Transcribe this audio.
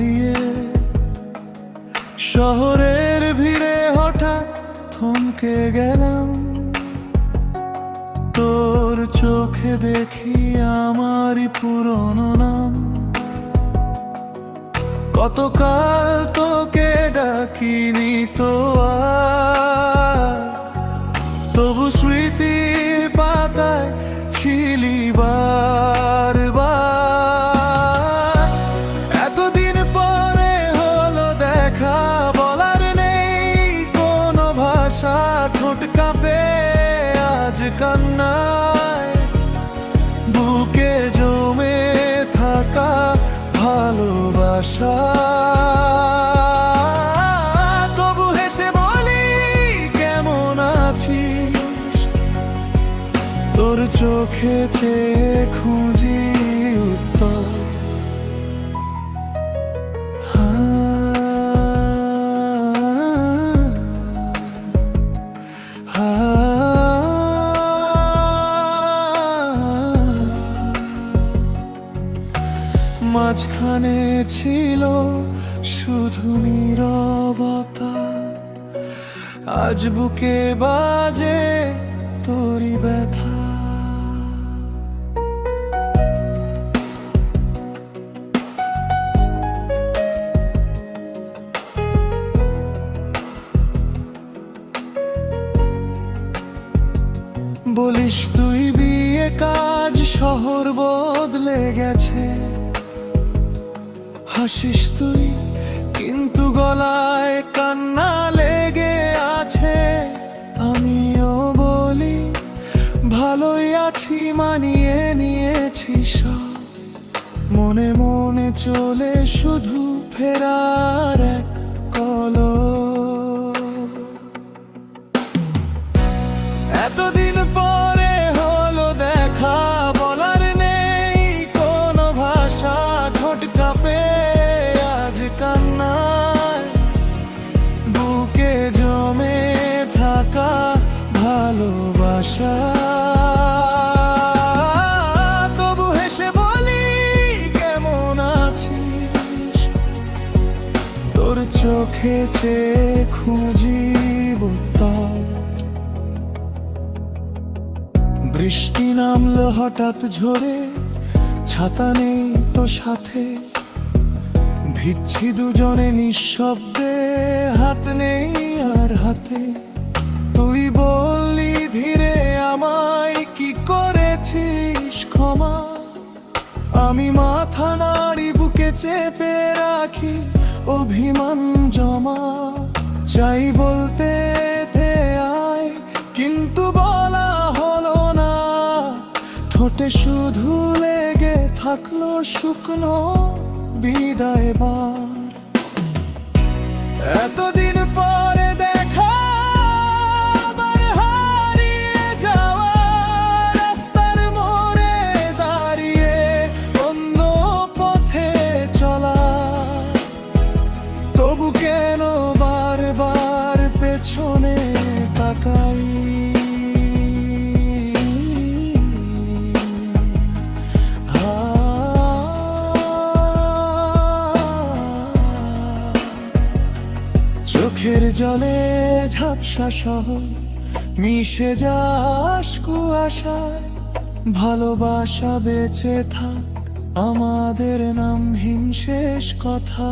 হারিয়ে শহরের ভিড়ে হঠাৎ থমকে গেলাম। তোর চোখে দেখি আমারই পুরনো নাম। কতকাল তোকে ডাকিনি তো আর, তবু স্মৃতির পাতায় ছিলি বারবার। এতদিন পরে হলো দেখা, বলার নেই কোনো ভাষা। ঠোঁট কাঁপে আজ কান্নায়, বুকে জমে থাকা ভালোবাসা। তবু হেসে বলি কেমন আছিস, তোর চোখে চেয়ে খুঁজি উত্তর। মাঝখানে ছিল শুধু নীরবতা, আজ বুকে বাজে তোরই ব্যথা। বলিস তুই বিয়ে কাজ, শহর বদলে গেছে। হাসিস তুই কিন্তু গলায় কান্না লেগে আছে। আমিও বলি ভালোই আছি, মানিয়ে নিয়েছি সব। মনে মনে চলে শুধু ফেরার এক কলম। এতদিন পরে হলো দেখা, বলার নেই কোনো ভাষা। ঠোঁট কাঁপে আজ কান্নায়, বুকে জমে থাকা ভালোবাসা। তবু হেসে বলি কেমন আছিস, তোর চোখে চেয়ে খুঁজি উত্তর। বৃষ্টি নামলো হঠাৎ ঝরে, ছাতা নেই তো সাথে। ভিজছি দুজনে নিঃশব্দে, হাত নেই আর হাতে। তুই বললি ধীরে আমায় কি করেছিস ক্ষমা। আমি মাথা নাড়ি, বুকে চেপে রাখি অভিমান জমা। চাই বলতে থে আয়, কিন্তু বলা হলো না। ঠোঁটে শুধু লেগে থাকলো শুকনো বিদায় বার। এতদিন পরে দেখা, আবার হারিয়ে যাওয়া। রাস্তার মোড়ে দাঁড়িয়ে অন্য পথে চলা। তবু কেন বারবার পেছনে তাকাই। চোখের জলে ঝাপসা শহর, মিশে যাস কুয়াশায়। ভালোবাসা বেঁচে থাক আমাদের নামহীন শেষ কথা।